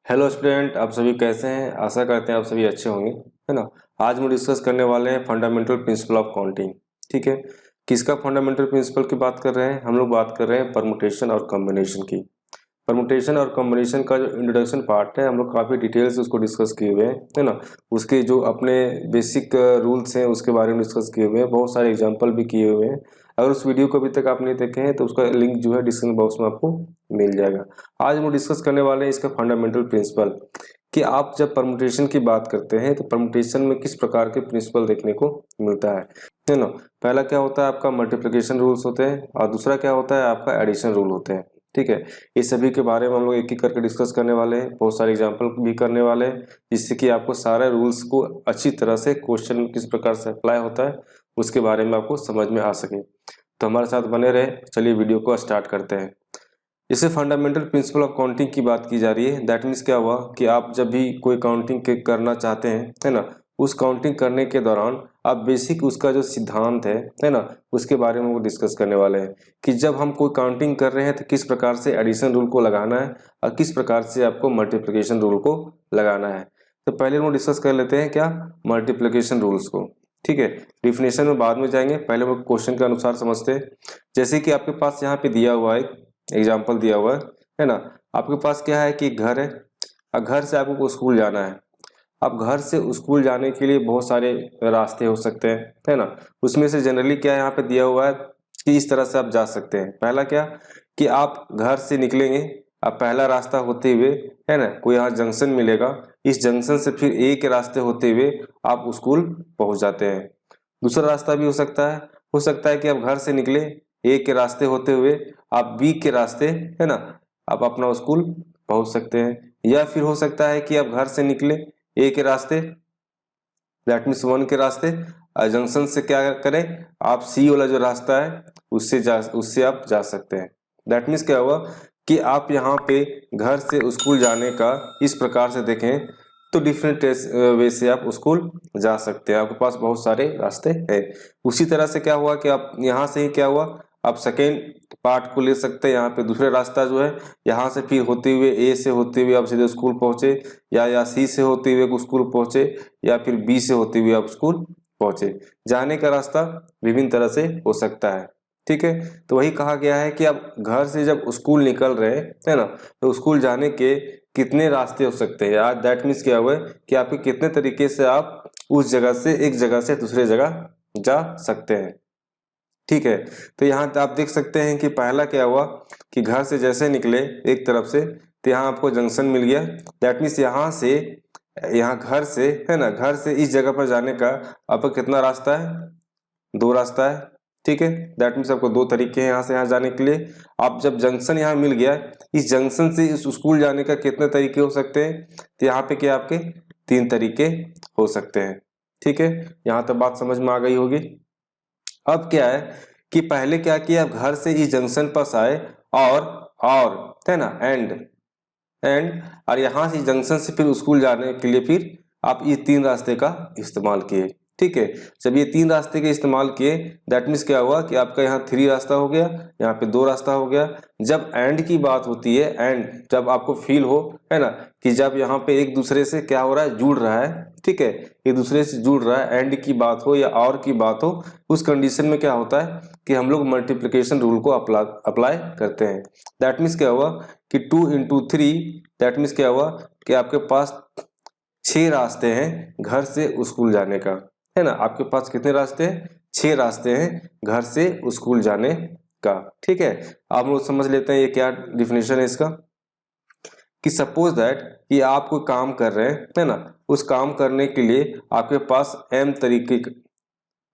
Hello student, आप सभी कैसे हैं। आशा करते हैं आप सभी अच्छे होंगे, है ना। आज हम डिस्कस करने वाले हैं फंडामेंटल प्रिंसिपल ऑफ काउंटिंग। ठीक है, किसका फंडामेंटल प्रिंसिपल की बात कर रहे हैं हम लोग? बात कर रहे हैं परमुटेशन और कॉम्बिनेशन की। परमुटेशन और कॉम्बिनेशन का जो इंट्रोडक्शन पार्ट है हम लोग काफ़ी डिटेल से उसको डिस्कस किए हुए हैं, है ना। उसके जो अपने बेसिक रूल्स हैं उसके बारे में डिस्कस किए हुए हैं, बहुत सारे एग्जांपल भी किए हुए हैं। अगर उस वीडियो को अभी तक आप नहीं देखे हैं तो उसका लिंक जो है डिस्क्रिप्शन बॉक्स में आपको मिल जाएगा। आज हम डिस्कस करने वाले हैं इसका फंडामेंटल प्रिंसिपल, कि आप जब परमुटेशन की बात करते हैं तो परमुटेशन में किस प्रकार के प्रिंसिपल देखने को मिलता है ना। पहला क्या होता है आपका मल्टीप्लिकेशन रूल्स होते हैं, और दूसरा क्या होता है आपका एडिशन रूल होते हैं। ठीक है, इस सभी के बारे में हम लोग एक एक करके डिस्कस करने वाले हैं, बहुत सारे एग्जांपल भी करने वाले हैं, जिससे कि आपको सारे रूल्स को अच्छी तरह से क्वेश्चन किस प्रकार से अप्लाई होता है उसके बारे में आपको समझ में आ सके। तो हमारे साथ बने रहे। चलिए वीडियो को स्टार्ट करते हैं। जैसे फंडामेंटल प्रिंसिपल ऑफ काउंटिंग की बात की जा रही है, दैट मीन्स क्या हुआ कि आप जब भी कोई काउंटिंग करना चाहते हैं, है ना, उस काउंटिंग करने के दौरान आप बेसिक उसका जो सिद्धांत है ना, उसके बारे में वो डिस्कस करने वाले हैं कि जब हम कोई काउंटिंग कर रहे हैं तो किस प्रकार से एडिशन रूल को लगाना है और किस प्रकार से आपको मल्टीप्लिकेशन रूल को लगाना है। तो पहले हम डिस्कस कर लेते हैं क्या, मल्टीप्लिकेशन रूल्स को। ठीक है, डिफिनेशन में बाद में जाएंगे, पहले वो क्वेश्चन के अनुसार समझते हैं। जैसे कि आपके पास यहाँ पे दिया हुआ है, एग्जाम्पल दिया हुआ है ना। आपके पास क्या है कि घर है, और घर से आपको स्कूल जाना है। अब घर से स्कूल जाने के लिए बहुत सारे रास्ते हो सकते हैं, है ना। उसमें से जनरली क्या यहाँ पे दिया हुआ है कि इस तरह से आप जा सकते हैं। पहला क्या कि आप घर से निकलेंगे, अब पहला रास्ता होते हुए, है ना, कोई यहाँ जंक्शन मिलेगा, इस जंक्शन से फिर ए के रास्ते होते हुए आप स्कूल पहुंच जाते हैं। दूसरा रास्ता भी हो सकता है कि आप घर से निकले, ए के रास्ते होते हुए आप बी के रास्ते, है ना, आप अपना स्कूल पहुंच सकते हैं। या फिर हो सकता है कि आप घर से निकले ए के रास्ते, दैट मीन्स 1 के रास्ते, जंक्शन से क्या करें आप सी वाला जो रास्ता है उससे आप जा सकते हैं। दैट मीन्स क्या हुआ कि आप यहाँ पे घर से स्कूल जाने का इस प्रकार से देखें तो डिफरेंट वे से आप स्कूल जा सकते हैं, आपके पास बहुत सारे रास्ते हैं। उसी तरह से क्या हुआ कि आप यहाँ से ही क्या हुआ, आप सेकेंड पार्ट को ले सकते हैं। यहाँ पे दूसरे रास्ता जो है, यहाँ से फिर होते हुए ए से होते हुए आप सीधे स्कूल पहुंचे, या सी से होते हुए स्कूल पहुंचे, या फिर बी से होते हुए आप स्कूल पहुंचे। जाने का रास्ता विभिन्न तरह से हो सकता है। ठीक है, तो वही कहा गया है कि आप घर से जब स्कूल निकल रहे हैं, है ना, तो स्कूल जाने के कितने रास्ते हो सकते हैं यार। दैट मीन्स क्या हुआ है कि आपके कितने तरीके से आप उस जगह से एक जगह से दूसरे जगह जा सकते हैं। ठीक है, तो यहाँ आप देख सकते हैं कि पहला क्या हुआ कि घर से जैसे निकले एक तरफ से तो यहाँ आपको जंक्शन मिल गया। दैट मीन्स यहाँ से, यहाँ घर से, है ना, घर से इस जगह पर जाने का आपका कितना रास्ता है, 2 रास्ता है। ठीक है, दैट मीन्स आपको 2 तरीके हैं यहाँ से यहाँ जाने के लिए। आप जब जंक्शन यहाँ मिल गया, इस जंक्शन से इस स्कूल जाने का कितने तरीके हो सकते हैं, तो यहाँ पे क्या आपके 3 तरीके हो सकते हैं। ठीक है, यहाँ तक बात समझ में आ गई होगी। अब क्या है कि पहले क्या किया, आप घर से इस जंक्शन पास आए और है ना एंड और यहाँ से जंक्शन से फिर स्कूल जाने के लिए फिर आप ये 3 रास्ते का इस्तेमाल किए। ठीक है, जब ये 3 रास्ते के इस्तेमाल किए दैट मीन्स क्या हुआ कि आपका यहाँ 3 रास्ता हो गया, यहाँ पे 2 रास्ता हो गया। जब एंड की बात होती है, एंड जब आपको फील हो, है ना, कि जब यहाँ पे एक दूसरे से क्या हो रहा है, जुड़ रहा है। ठीक है, एक दूसरे से जुड़ रहा है, एंड की बात हो या और की बात हो, उस कंडीशन में क्या होता है कि हम लोग मल्टीप्लिकेशन रूल को अप्लाई करते हैं। दैट मीन्स क्या हुआ कि 2 into 3, दैट मीन्स क्या हुआ कि आपके पास 6 रास्ते हैं घर से स्कूल जाने का, है ना। आपके पास कितने रास्ते हैं, 6 रास्ते हैं घर से स्कूल जाने का। ठीक है, आप लोग समझ लेते हैं ये क्या डिफिनेशन है इसका, कि सपोज दैट कि आप कोई काम कर रहे हैं, है ना, उस काम करने के लिए आपके पास m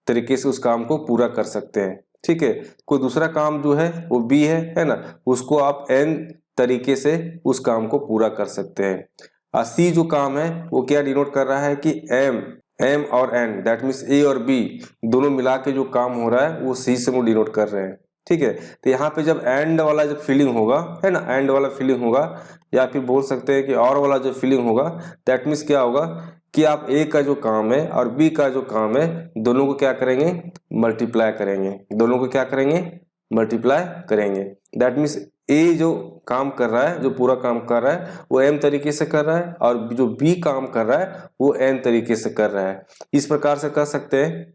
तरीके से उस काम को पूरा कर सकते हैं। ठीक है, कोई दूसरा काम जो है वो b है ना, उसको आप n तरीके से उस काम को पूरा कर सकते हैं। और सी जो काम है वो क्या डिनोट कर रहा है कि m और n, दैट मीन्स a और b दोनों मिला के जो काम हो रहा है वो सी से वो डिनोट कर रहे हैं। ठीक है, तो यहाँ पे जब एंड वाला जब फीलिंग होगा, है ना, एंड वाला फीलिंग होगा, या फिर बोल सकते हैं कि और वाला जो फीलिंग होगा, दैट मीन्स क्या होगा कि आप ए का जो काम है और बी का जो काम है दोनों को क्या करेंगे, मल्टीप्लाई करेंगे। दोनों को क्या करेंगे, मल्टीप्लाई करेंगे। दैट मीन्स ए जो काम कर रहा है, जो पूरा काम कर रहा है वो एम तरीके से कर रहा है, और जो बी काम कर रहा है वो एन तरीके से कर रहा है। इस प्रकार से कर सकते हैं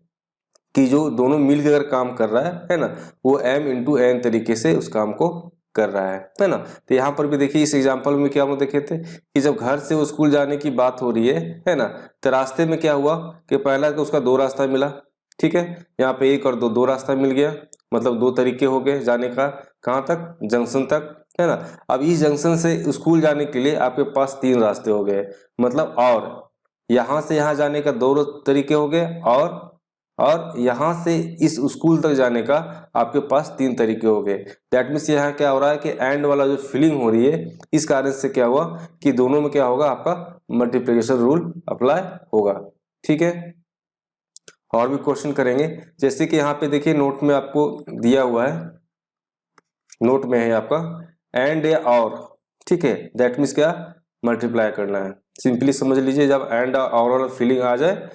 कि जो दोनों मिलकर अगर काम कर रहा है ना, वो m इंटू एन तरीके से उस काम को कर रहा है ना। तो यहाँ पर भी देखिए इस एग्जांपल में क्या हम देखे थे कि जब घर से वो स्कूल जाने की बात हो रही है ना, तो रास्ते में क्या हुआ कि पहला तो उसका दो रास्ता मिला, ठीक है, यहाँ पे एक और दो रास्ता मिल गया, मतलब दो तरीके हो गए जाने का, कहाँ तक, जंक्शन तक, है ना। अब इस जंक्शन से स्कूल जाने के लिए आपके पास तीन रास्ते हो गए, मतलब और यहाँ से यहाँ जाने का दो तरीके हो गए, और यहाँ से इस स्कूल तक जाने का आपके पास तीन तरीके हो गए। दैट मीन्स यहाँ क्या हो रहा है कि एंड वाला जो फीलिंग हो रही है, इस कारण से क्या हुआ कि दोनों में क्या होगा, आपका मल्टीप्लिकेशन रूल अप्लाई होगा, ठीक है। और भी क्वेश्चन करेंगे, जैसे कि यहाँ पे देखिए नोट में आपको दिया हुआ है, नोट में है आपका एंड या और, ठीक है, दैट मीन्स क्या, मल्टीप्लाई करना है। सिंपली समझ लीजिए, जब एंड और वाला फीलिंग आ जाए,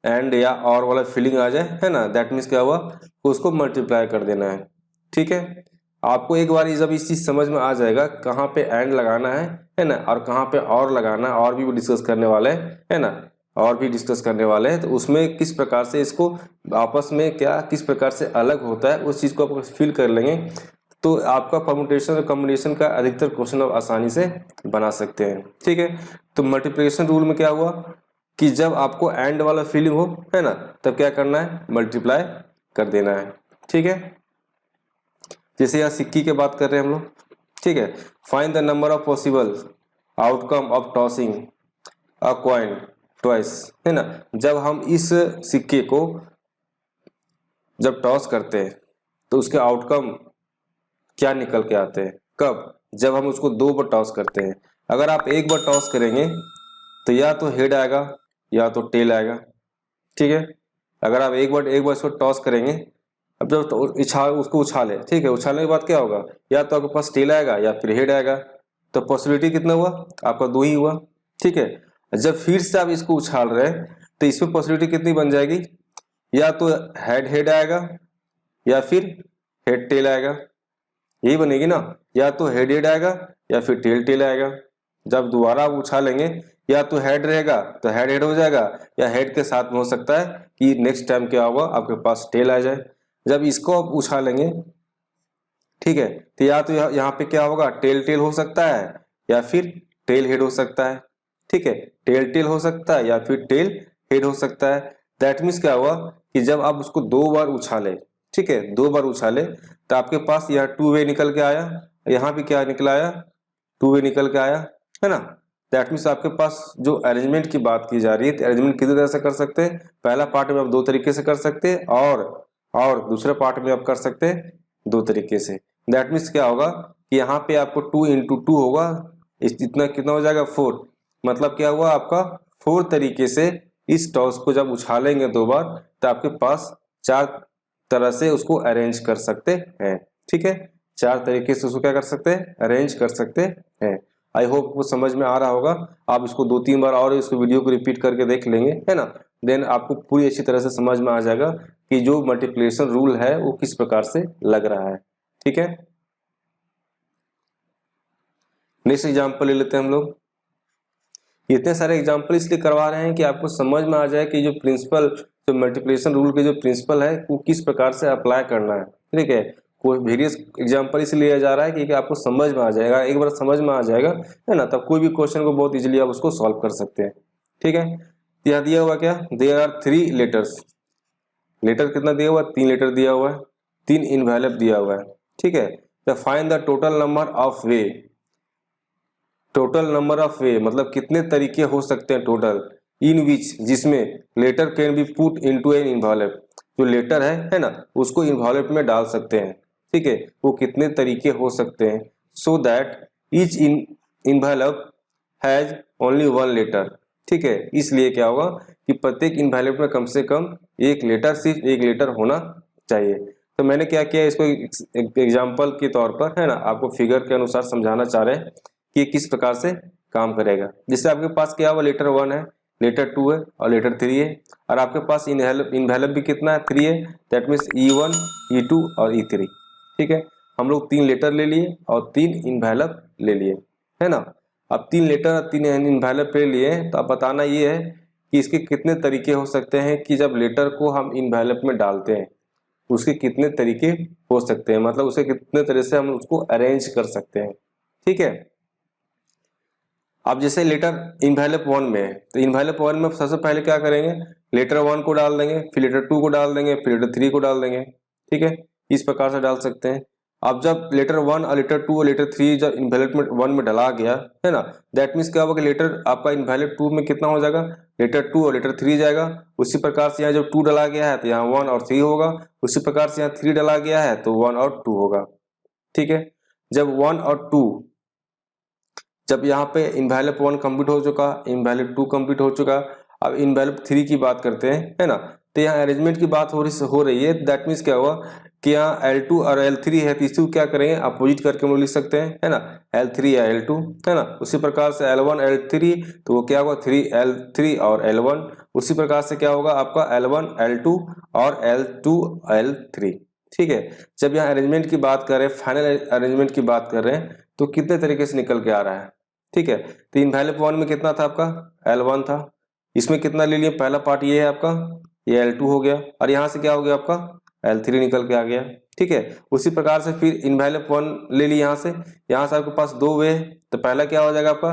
एंड या और वाला फीलिंग आ जाए, है ना, दैट मीन्स क्या हुआ, उसको मल्टीप्लाई कर देना है, ठीक है। आपको एक बार जब इस चीज समझ में आ जाएगा कहाँ पे एंड लगाना है ना, और कहाँ पे और लगाना है, और भी डिस्कस करने वाले है ना, और भी डिस्कस करने वाले हैं, तो उसमें किस प्रकार से इसको आपस में क्या किस प्रकार से अलग होता है उस चीज को आप फील कर लेंगे, तो आपका परम्यूटेशन और कॉम्बिनेशन का अधिकतर क्वेश्चन आप आसानी से बना सकते हैं, ठीक है। तो मल्टीप्लिकेशन रूल में क्या हुआ कि जब आपको एंड वाला फीलिंग हो, है ना, तब क्या करना है, मल्टीप्लाई कर देना है, ठीक है। जैसे यहाँ सिक्की की बात कर रहे हैं हम लोग, ठीक है, find the number of possible outcome of tossing a coin twice, है ना। जब हम इस सिक्के को जब टॉस करते हैं तो उसके आउटकम क्या निकल के आते हैं, कब, जब हम उसको दो बार टॉस करते हैं। अगर आप एक बार टॉस करेंगे तो या तो हेड आएगा या तो टेल आएगा, ठीक है। अगर आप एक बार इसको टॉस करेंगे, अब जब उसको उछाले, ठीक है, उछालने के बाद क्या होगा, या तो आपके पास टेल आएगा या फिर हेड आएगा, तो पॉसिबिलिटी कितना हुआ, आपका दो ही हुआ, ठीक है। जब फिर से आप इसको उछाल रहे हैं तो इसमें पॉसिबिलिटी कितनी बन जाएगी, या तो हेड आएगा या फिर हेड टेल आएगा, यही बनेगी ना, या तो हेड आएगा या फिर टेल आएगा। जब दोबारा आप उछालेंगे या तो हेड रहेगा तो हेड हो जाएगा, या हेड के साथ में हो सकता है कि नेक्स्ट टाइम क्या होगा, आपके पास टेल आ जाए। जब इसको आप उछालेंगे, ठीक है, तो या तो यहाँ पे क्या होगा, टेल हो सकता है या फिर टेल हेड हो सकता है, ठीक है, टेल हो सकता है या फिर टेल हेड हो सकता है। दैट मीन्स क्या हुआ कि जब आप उसको दो बार उछाले, ठीक है, दो बार उछाले, तो आपके पास यहाँ टू वे निकल के आया, यहाँ भी क्या निकल आया, टू वे निकल के आया, है ना। दैट मीन्स आपके पास जो अरेंजमेंट की बात की जा रही है, तो अरेंजमेंट कितने तरह से कर सकते हैं, पहला पार्ट में आप दो तरीके से कर सकते हैं, और दूसरे पार्ट में आप कर सकते हैं दो तरीके से। दैट मीन्स क्या होगा कि यहाँ पे आपको 2 इंटू 2 होगा, इतना कितना हो जाएगा, 4, मतलब क्या हुआ, आपका 4 तरीके से इस टॉस को जब उछालेंगे दो बार, तो आपके पास 4 तरह से उसको अरेंज कर सकते हैं, ठीक है, 4 तरीके से उसको क्या कर सकते हैं, अरेंज कर सकते हैं। आई होप वो समझ में आ रहा होगा। आप इसको 2-3 बार और इसको वीडियो को रिपीट करके देख लेंगे, है ना, देन आपको पूरी अच्छी तरह से समझ में आ जाएगा कि जो मल्टीप्लिकेशन रूल है वो किस प्रकार से लग रहा है, ठीक है। नेक्स्ट एग्जांपल ले लेते हैं हम लोग। इतने सारे एग्जांपल इसलिए करवा रहे हैं कि आपको समझ में आ जाए कि जो प्रिंसिपल, जो मल्टीप्लिकेशन रूल के जो प्रिंसिपल है वो किस प्रकार से अप्लाई करना है, ठीक है। कोई वेरियस एग्जांपल इसलिए लिया जा रहा है कि आपको समझ में आ जाएगा, एक बार समझ में आ जाएगा, है ना, तब कोई भी क्वेश्चन को बहुत इजीली आप उसको सॉल्व कर सकते हैं, ठीक है। यहाँ दिया हुआ क्या, देयर आर 3 लेटर्स, लेटर कितना दिया हुआ है, 3 लेटर दिया हुआ है, 3 इनवेलप दिया हुआ है, ठीक है। तो find the total number of way, total number of वे मतलब कितने तरीके हो सकते हैं टोटल, इन विच, जिसमें letter can be put into an envelope, जो लेटर है ना, उसको इन्वॉल्व में डाल सकते हैं, ठीक है, वो कितने तरीके हो सकते हैं, so that each envelope has only 1 letter, ठीक है। इसलिए क्या होगा कि प्रत्येक इन्वॉल्व में कम से कम एक लेटर, सिर्फ एक लेटर होना चाहिए। तो मैंने क्या किया, इसको एक एग्जाम्पल के तौर पर, है ना, आपको फिगर के अनुसार समझाना चाह रहे हैं कि किस प्रकार से काम करेगा। जिससे आपके पास क्या हुआ, लेटर 1 है, लेटर 2 है और लेटर 3 है, और आपके पास इन्वेलप भी कितना है, 3 है, दैट मीन्स E1 E2 और E3, ठीक है। हम लोग 3 लेटर ले लिए और 3 इन्वेलप ले लिए, है ना। अब 3 लेटर और 3 इन्वेलप ले लिए तो अब बताना ये है कि इसके कितने तरीके हो सकते हैं कि जब लेटर को हम इन्वेलप में डालते हैं उसके कितने तरीके हो सकते हैं, मतलब उसे कितने तरह से हम उसको अरेंज कर सकते हैं, ठीक है। अब जैसे लेटर इन्वेलप 1 में है तो इन्वेलप 1 में सबसे पहले क्या करेंगे, लेटर 1 को डाल देंगे, फिर लेटर 2 को डाल देंगे, फिर लेटर 3 को डाल देंगे, ठीक है। इस प्रकार से डाल सकते हैं। अब जब लेटर 1 और लेटर 2 और लेटर 3 जब इन्वेलप 1 में डला गया, है ना, दैट मीन्स क्या होगा कि लेटर आपका इन्वेलप 2 में कितना हो जाएगा, लेटर 2 और लेटर 3 जाएगा। उसी प्रकार से यहाँ जब 2 डला गया है तो यहाँ 1 और 3 होगा, उसी प्रकार से यहाँ 3 डला गया है तो 1 और 2 होगा, ठीक है। जब 1 और 2 जब यहाँ पे इन्वेलप 1 कंप्लीट हो चुका, इन्वेलप 2 कंप्लीट हो चुका, अब इन्वेलप 3 की बात करते हैं, है ना। तो यहाँ अरेंजमेंट की बात हो रही है, दैट मीन्स क्या हुआ कि यहाँ L2 और L3 है तो इसको क्या करेंगे, अपोजिट करके हम लोग लिख सकते हैं, है ना, L3 या L2, है ना। उसी प्रकार से L1 L3 तो वो क्या होगा 3L3 और L1, उसी प्रकार से क्या होगा आपका L1 L2 और L2 L3, ठीक है। जब यहाँ अरेंजमेंट की बात कर रहे हैं, फाइनल अरेंजमेंट की बात कर रहे हैं तो कितने तरीके से निकल के आ रहा है, ठीक है। तो इन्वेलप 1 में कितना था आपका L1 था, इसमें कितना ले लिए, पहला पार्ट ये है आपका, ये L2 हो गया और यहाँ से क्या हो गया आपका L3 निकल के आ गया, ठीक है। उसी प्रकार से फिर इन्वेलप 1 ले ली, यहाँ से आपके पास 2 वे, तो पहला क्या हो जाएगा आपका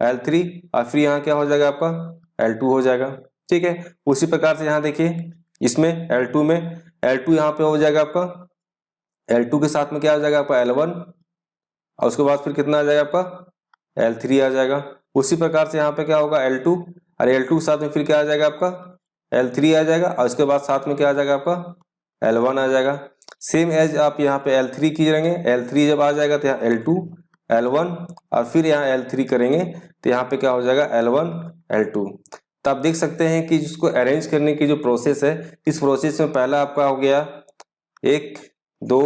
L3 और फिर यहाँ क्या हो जाएगा आपका L2 हो जाएगा, ठीक है। उसी प्रकार से यहाँ देखिए इसमें L2 में L2 यहाँ पे हो जाएगा आपका, L2 के साथ में क्या आ जाएगा आपका L1 और उसके बाद फिर कितना आ जाएगा आपका L3 आ जाएगा। उसी प्रकार से यहाँ पे क्या होगा L2 और L2 के साथ में फिर क्या आ जाएगा आपका L3 आ जाएगा और उसके बाद साथ में क्या आ जाएगा आपका L1 आ जाएगा। सेम एज आप यहाँ पे L3 कीजिएंगे, L3 जब आ जाएगा तो यहाँ L2 L1 और फिर यहाँ L3 करेंगे तो यहाँ पे क्या हो जाएगा L1 L2। तो आप देख सकते हैं कि जिसको अरेंज करने की जो प्रोसेस है, इस प्रोसेस में पहला आपका हो गया 1 2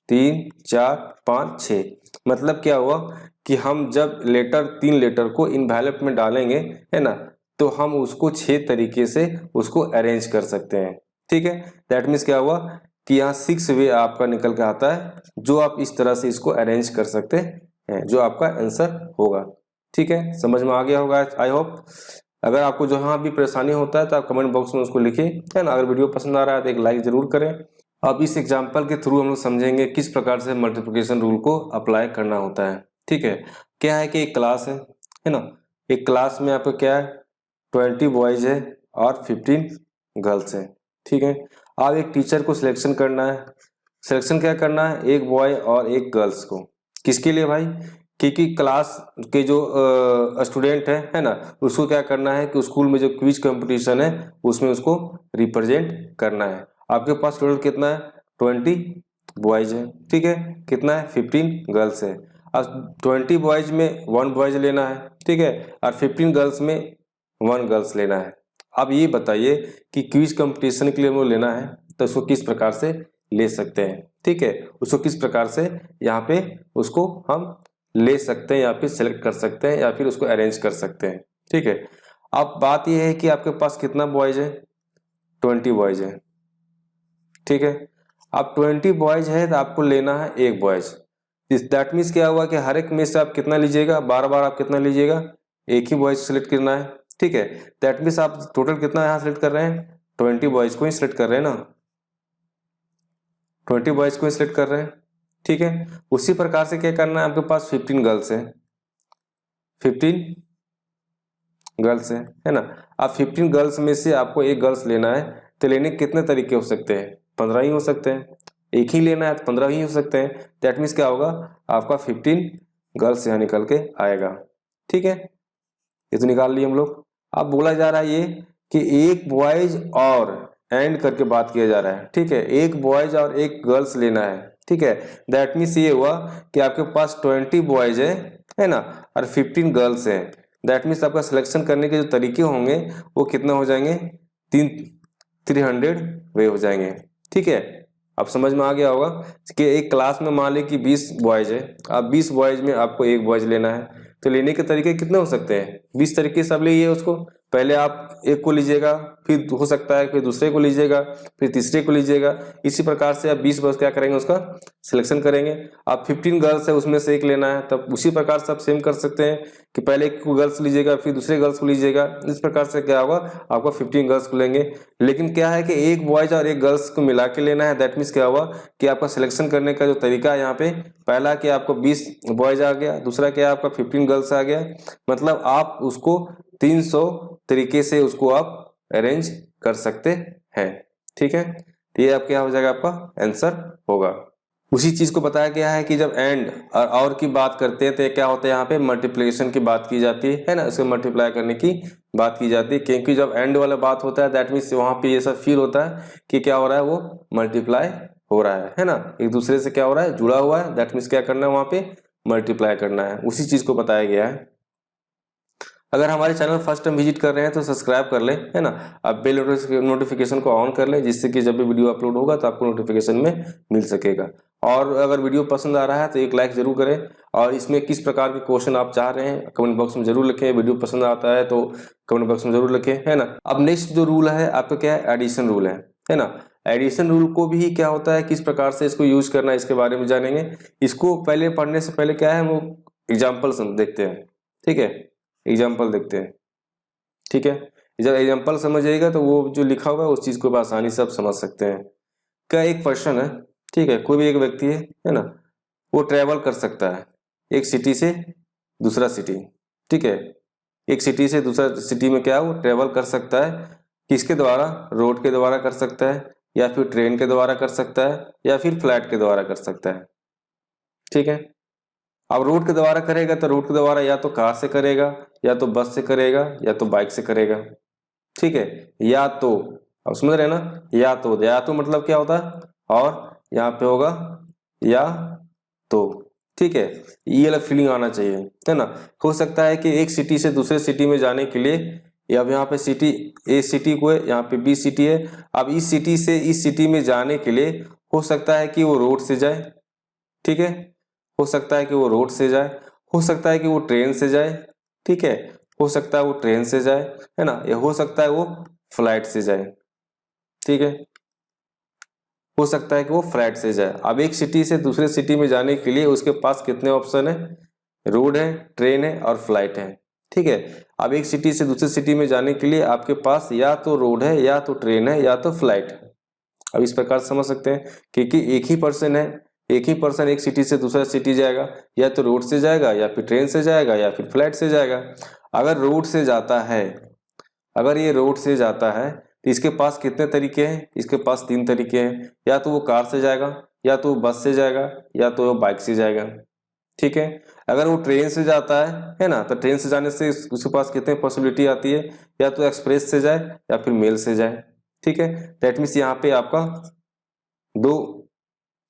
3 4 5 6, मतलब क्या हुआ कि हम जब 3 लेटर को इन्वेलप में डालेंगे, है ना, तो हम उसको 6 तरीके से उसको अरेंज कर सकते हैं, ठीक है। दैट मीन्स क्या हुआ कि यहाँ 6 वे आपका निकल के आता है जो आप इस तरह से इसको अरेंज कर सकते हैं, जो आपका आंसर होगा, ठीक है। समझ में आ गया होगा आई होप। अगर आपको जहाँ भी परेशानी होता है तो आप कमेंट बॉक्स में उसको लिखिए, है ना। अगर वीडियो पसंद आ रहा है तो एक लाइक जरूर करें। अब इस एग्जाम्पल के थ्रू हम लोग समझेंगे किस प्रकार से मल्टीप्लिकेशन रूल को अप्लाई करना होता है, ठीक है। क्या है कि एक क्लास है ना, एक क्लास में आपका क्या है 20 बॉयज है और 15 गर्ल्स है, ठीक है। अब एक टीचर को सिलेक्शन करना है, सिलेक्शन क्या करना है, एक बॉय और एक गर्ल्स को, किसके लिए भाई, क्योंकि क्लास के जो स्टूडेंट है ना, उसको क्या करना है कि स्कूल में जो क्विज कंपटीशन है उसमें उसको रिप्रेजेंट करना है। आपके पास टोटल कितना है 20 बॉयज है, ठीक है, कितना है 15 गर्ल्स है। अब 20 बॉयज में 1 बॉयज लेना है, ठीक है, और 15 गर्ल्स में 1 गर्ल्स लेना है। अब ये बताइए कि क्विज कंपटीशन के लिए वो लेना है तो उसको किस प्रकार से ले सकते हैं, ठीक है, उसको किस प्रकार से यहाँ पे उसको हम ले सकते हैं या फिर सेलेक्ट कर सकते हैं या फिर उसको अरेंज कर सकते हैं, ठीक है। अब बात यह है कि आपके पास कितना बॉयज है 20 बॉयज है, ठीक है। अब 20 बॉयज है तो आपको लेना है एक बॉयज, दैट मीन्स क्या हुआ कि हर एक में से आप कितना लीजिएगा, बार आप कितना लीजिएगा, एक ही बॉयज सेलेक्ट करना है, ठीक है। दैट मीन्स आप टोटल कितना यहाँ सेलेक्ट कर रहे हैं 20 बॉयज को ही सिलेक्ट कर रहे हैं ना, 20 बॉयज को ही सिलेक्ट कर रहे हैं, ठीक है। उसी प्रकार से क्या करना है, आपके पास 15 गर्ल्स है, 15 गर्ल्स है ना। अब 15 गर्ल्स में से आपको एक गर्ल्स लेना है तो लेने के कितने तरीके हो सकते हैं, 15 ही हो सकते हैं। एक ही लेना है तो 15 ही हो सकते हैं। दैट मीन्स क्या होगा आपका 15 गर्ल्स यहाँ निकल के आएगा, ठीक है, ये तो निकाल लिए हम लोग। अब बोला जा रहा है ये कि एक बॉयज और एंड करके बात किया जा रहा है, ठीक है, एक बॉयज और एक गर्ल्स लेना है, ठीक है। दैट मीन्स ये हुआ कि आपके पास 20 बॉयज है ना, और 15 गर्ल्स है। दैट मीन्स आपका सिलेक्शन करने के जो तरीके होंगे वो कितने हो जाएंगे 300 वे हो जाएंगे, ठीक है। अब समझ में आ गया होगा कि एक क्लास में मान ली कि 20 बॉयज है, अब 20 बॉयज में आपको एक बॉयज लेना है तो लेने के तरीके कितने हो सकते हैं 20 तरीके सब लिए उसको, पहले आप एक को लीजिएगा, फिर हो सकता है फिर दूसरे को लीजिएगा, फिर तीसरे को लीजिएगा। इसी प्रकार से आप 20 बॉयज क्या करेंगे, उसका सिलेक्शन करेंगे। आप 15 गर्ल्स है उसमें से एक लेना है, तब उसी प्रकार से आप सेम कर सकते हैं कि पहले एक को गर्ल्स लीजिएगा, फिर दूसरे गर्ल्स को लीजिएगा। इस प्रकार से क्या होगा, आपका 15 गर्ल्स को लेंगे। लेकिन क्या है कि एक बॉयज और एक गर्ल्स को मिला के लेना है। दैट मीन्स क्या हुआ कि आपका सिलेक्शन करने का जो तरीका है यहाँ पे, पहला कि आपको 20 बॉयज आ गया, दूसरा क्या आपका 15 गर्ल्स आ गया। मतलब आप उसको 300 तरीके से उसको आप अरेंज कर सकते हैं। ठीक है, तो ये आप क्या हो जाएगा, आपका आंसर होगा। उसी चीज को बताया गया है कि जब एंड और की बात करते हैं तो क्या होता है, यहाँ पे मल्टीप्लिकेशन की बात की जाती है ना, इसको मल्टीप्लाई करने की बात की जाती है। क्योंकि जब एंड वाला बात होता है दैट मीन्स वहां पे ये सब फील होता है कि क्या हो रहा है, वो मल्टीप्लाई हो रहा है ना, एक दूसरे से क्या हो रहा है, जुड़ा हुआ है। दैट मीन्स क्या करना है, वहां पे मल्टीप्लाई करना है। उसी चीज को बताया गया है। अगर हमारे चैनल फर्स्ट टाइम विजिट कर रहे हैं तो सब्सक्राइब कर लें, है ना। आप बेल नोटिफिकेशन को ऑन कर लें, जिससे कि जब भी वीडियो अपलोड होगा तो आपको नोटिफिकेशन में मिल सकेगा। और अगर वीडियो पसंद आ रहा है तो एक लाइक जरूर करें। और इसमें किस प्रकार के क्वेश्चन आप चाह रहे हैं कमेंट बॉक्स में जरूर लिखें। वीडियो पसंद आता है तो कमेंट बॉक्स में जरूर लिखें, है ना। अब नेक्स्ट जो रूल है आपका क्या है, एडिशन रूल है ना। एडिशन रूल को भी क्या होता है, किस प्रकार से इसको यूज करना है, इसके बारे में जानेंगे। इसको पहले पढ़ने से पहले क्या है, हम एग्जाम्पल देखते हैं। ठीक है, एग्जाम्पल देखते हैं। ठीक है, जब एग्जाम्पल समझिएगा तो वो जो लिखा हुआ है उस चीज को आसानी से आप समझ सकते हैं। क्या एक पर्सन है, ठीक है, कोई भी एक व्यक्ति है ना, वो ट्रेवल कर सकता है एक सिटी से दूसरा सिटी। ठीक है, एक सिटी से दूसरा सिटी में क्या है, वो ट्रेवल कर सकता है। किसके द्वारा, रोड के द्वारा कर सकता है, या फिर ट्रेन के द्वारा कर सकता है, या फिर फ्लाइट के द्वारा कर सकता है। ठीक है, अब रोड के द्वारा करेगा तो रोड के द्वारा या तो कार से करेगा, या तो बस से करेगा, या तो बाइक से करेगा। ठीक है, या तो, अब समझ रहे हैं ना, या तो मतलब क्या होता है, और यहाँ पे होगा या तो। ठीक है, ये वाला फीलिंग आना चाहिए, है ना। हो सकता है कि एक सिटी से दूसरे सिटी में जाने के लिए, या यहाँ पे सिटी ए सिटी को है, यहाँ पे बी सिटी है। अब इस सिटी से इस सिटी में जाने के लिए हो सकता है कि वो रोड से जाए। ठीक है, हो सकता है कि वो रोड से जाए, हो सकता है कि वो ट्रेन से जाए। ठीक है, हो सकता है वो ट्रेन से जाए, है ना, या हो सकता है वो फ्लाइट से जाए। ठीक है, हो सकता है कि वो फ्लाइट से जाए। अब एक सिटी से दूसरे सिटी में जाने के लिए उसके पास कितने ऑप्शन है, रोड है, ट्रेन है और फ्लाइट है। ठीक है, अब एक सिटी से दूसरे सिटी में जाने के लिए आपके पास या तो रोड है, या तो ट्रेन है, या तो फ्लाइट है। अब इस प्रकार समझ सकते हैं, क्योंकि एक ही पर्सन है, एक ही पर्सन एक सिटी से दूसरा सिटी जाएगा, या तो रोड से जाएगा, या फिर ट्रेन से जाएगा, या फिर फ्लाइट से जाएगा। अगर रोड से जाता है, अगर ये रोड से जाता है तो इसके पास कितने तरीके हैं, इसके पास 3 तरीके हैं। या तो वो कार से जाएगा, या तो वो बस से जाएगा, या तो वो बाइक से जाएगा। ठीक है, अगर वो ट्रेन से जाता है ना, तो ट्रेन से जाने से उसके पास कितने पॉसिबिलिटी आती है, या तो एक्सप्रेस से जाए, या फिर मेल से जाए। ठीक है, दैट मीन्स यहाँ पे आपका 2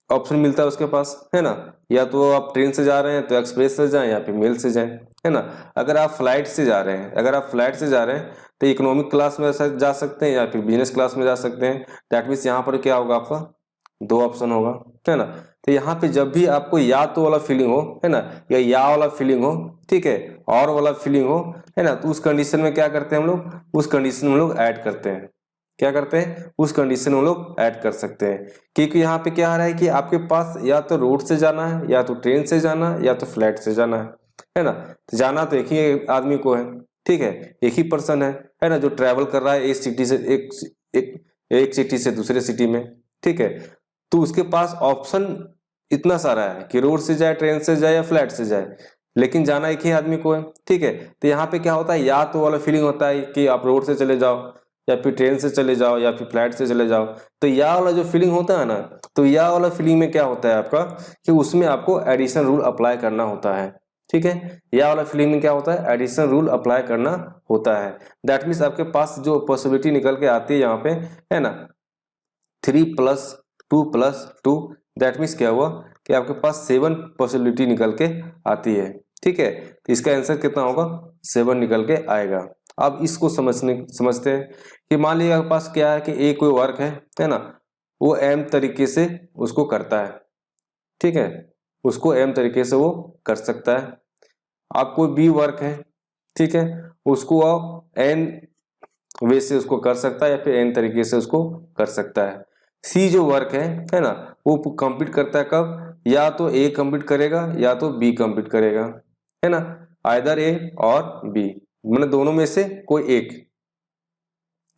ऑप्शन मिलता है उसके पास, है ना। या तो आप ट्रेन से जा रहे हैं तो एक्सप्रेस से जाएं, या फिर मेल से जाएं, है ना। अगर आप फ्लाइट से जा रहे हैं, अगर आप फ्लाइट से जा रहे हैं तो इकोनॉमिक क्लास में जा सकते हैं, या फिर बिजनेस क्लास में जा सकते हैं। दैट मीन्स यहाँ पर क्या होगा, आपका 2 ऑप्शन होगा, है ना। तो यहाँ पे जब भी आपको या तो वाला फीलिंग हो, है ना, या वाला फीलिंग हो, ठीक है, और वाला फीलिंग हो, है ना, तो उस कंडीशन में क्या करते हैं हम लोग, उस कंडीशन में हम लोग ऐड करते हैं। क्या करते हैं, उस कंडीशन में हम लोग ऐड कर सकते हैं। क्योंकि यहाँ पे क्या आ रहा है कि आपके पास या तो रोड से जाना है, या तो ट्रेन से जाना है, या तो फ्लाइट से जाना है ना। तो जाना तो एक ही आदमी को है, ठीक है, एक ही पर्सन है ना, जो ट्रैवल कर रहा है एक सिटी से एक सिटी से दूसरे सिटी में। ठीक है, तो उसके पास ऑप्शन इतना सारा है कि रोड से जाए, ट्रेन से जाए, या फ्लाइट से जाए, लेकिन जाना एक ही आदमी को है। ठीक है, तो यहाँ पे क्या होता है, या तो वाला फीलिंग होता है कि आप रोड से चले जाओ, या फिर ट्रेन से चले जाओ, या फिर फ्लाइट से चले जाओ। तो या वाला जो फीलिंग होता है ना, तो या वाला फीलिंग में क्या होता है आपका, कि उसमें आपको एडिशन रूल अप्लाई करना होता है। ठीक है, या वाला फीलिंग में क्या होता है, एडिशन रूल अप्लाई करना होता है। दैट मीन्स आपके पास जो पॉसिबिलिटी निकल के आती है यहाँ पे, है ना, 3 + 2 + 2, दैट मीन्स क्या हुआ कि आपके पास 7 पॉसिबिलिटी निकल के आती है। ठीक है, तो इसका आंसर कितना होगा, 7 निकल के आएगा। अब इसको समझते हैं कि मान लीजिए आपके पास क्या है कि एक कोई वर्क है ना, वो एम तरीके से उसको करता है। ठीक है, उसको एम तरीके से वो कर सकता है। आप कोई बी वर्क है, ठीक है, उसको आप एन वे से उसको कर सकता है या फिर n तरीके से उसको कर सकता है। सी जो वर्क है ना, वो कंप्लीट करता है कब, या तो ए कंप्लीट करेगा या तो बी कंप्लीट करेगा, है ना, आइदर ए और बी, मतलब दोनों में से कोई एक,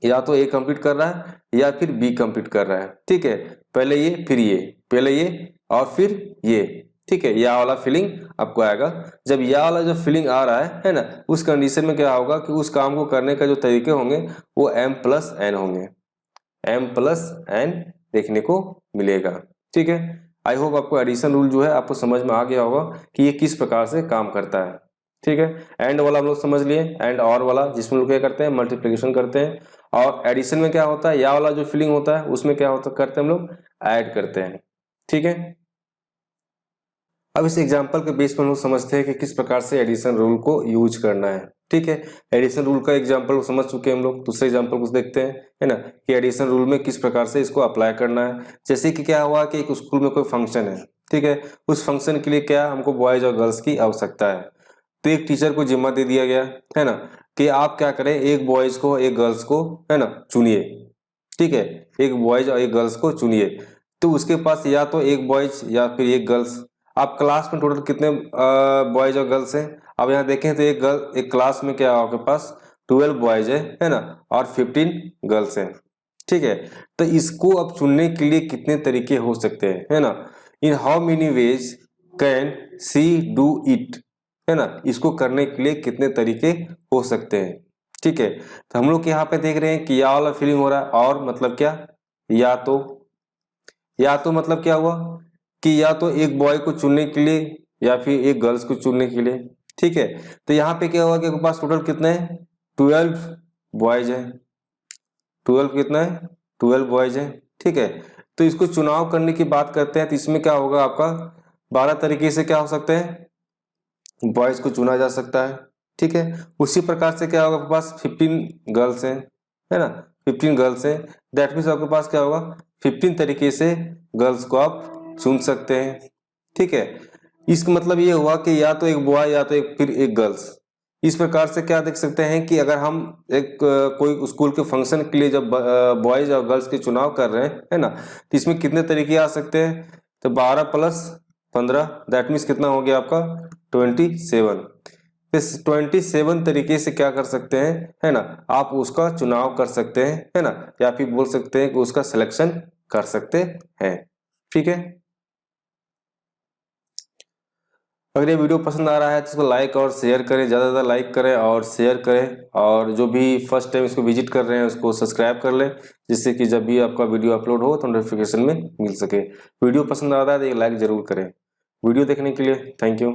या तो ए कंप्लीट कर रहा है या फिर बी कंप्लीट कर रहा है। ठीक है, पहले ये फिर ये, पहले ये और फिर ये। ठीक है, यह वाला फीलिंग आपको आएगा। जब यह वाला जो फीलिंग आ रहा है ना, उस कंडीशन में क्या होगा कि उस काम को करने का जो तरीके होंगे वो m+n होंगे, m+n देखने को मिलेगा। ठीक है, आई होप आपको एडिशन रूल जो है आपको समझ में आ गया होगा कि ये किस प्रकार से काम करता है। ठीक है, एंड वाला हम लोग समझ लिए, एंड और वाला जिसमें लोग क्या करते हैं, मल्टीप्लिकेशन करते हैं, और एडिशन में क्या होता है, या वाला जो फीलिंग होता है उसमें क्या होता करते हैं हम लोग, ऐड करते हैं। ठीक है, अब इस एग्जांपल के बेस पर हम लोग समझते हैं कि किस प्रकार से एडिशन रूल को यूज करना है। ठीक है, एडिशन रूल का एग्जांपल समझ चुके हैं हम लोग, दूसरे एग्जांपल को देखते हैं, है ना, कि एडिशन रूल में किस प्रकार से इसको अप्लाई करना है। जैसे कि क्या हुआ कि एक स्कूल में कोई फंक्शन है, ठीक है, उस फंक्शन के लिए क्या हमको बॉयज और गर्ल्स की आवश्यकता है। तो एक टीचर को जिम्मा दे दिया गया है ना, कि आप क्या करें, एक बॉयज को एक गर्ल्स को, है ना, चुनिए। ठीक है, एक बॉयज और एक गर्ल्स को चुनिए। तो उसके पास या तो एक बॉयज या फिर एक गर्ल्स। आप क्लास में टोटल कितने बॉयज और गर्ल्स हैं, अब यहाँ देखें तो एक क्लास में क्या है आपके पास 12 बॉयज है ना, और 15 गर्ल्स हैं। ठीक है, तो इसको अब चुनने के लिए कितने तरीके हो सकते हैं, है ना, in how many ways can see do it, है ना, इसको करने के लिए कितने तरीके हो सकते हैं। ठीक है, तो हम लोग यहाँ पे देख रहे हैं कि या वाला फीलिंग हो रहा है, और मतलब क्या, या तो मतलब क्या हुआ कि या तो एक बॉय को चुनने के लिए या फिर एक गर्ल्स को चुनने के लिए। ठीक है, तो यहाँ पे क्या हुआ कि आपके पास टोटल कितने हैं, 12 बॉयज हैं। 12 कितना है, 12 बॉयज हैं। ठीक है, तो इसको चुनाव करने की बात करते हैं तो इसमें क्या होगा, आपका 12 तरीके से क्या हो सकते हैं, बॉयज को चुना जा सकता है। ठीक है, उसी प्रकार से क्या होगा, आपके पास 15 गर्ल्स हैं, है ना, 15 गर्ल्स हैं, दैट मीन्स आपके पास क्या होगा, 15 तरीके से गर्ल्स को आप चुन सकते हैं। ठीक है, इसका मतलब ये हुआ कि या तो एक बॉय या तो फिर एक गर्ल्स। इस प्रकार से क्या देख सकते हैं कि अगर हम एक कोई स्कूल के फंक्शन के लिए जब बॉयज और गर्ल्स के चुनाव कर रहे हैं, है ना, तो इसमें कितने तरीके आ सकते हैं, तो 12 + 15 दैट मीन्स कितना हो गया आपका 27। इस 27 तरीके से क्या कर सकते हैं, है ना, आप उसका चुनाव कर सकते हैं, है ना, या फिर बोल सकते हैं कि उसका सिलेक्शन कर सकते हैं। ठीक है, अगर ये वीडियो पसंद आ रहा है तो इसको लाइक और शेयर करें, ज़्यादा से ज़्यादा लाइक करें और शेयर करें, और जो भी फर्स्ट टाइम इसको विजिट कर रहे हैं उसको सब्सक्राइब कर लें, जिससे कि जब भी आपका वीडियो अपलोड हो तो नोटिफिकेशन में मिल सके। वीडियो पसंद आ रहा है तो एक लाइक जरूर करें। वीडियो देखने के लिए थैंक यू।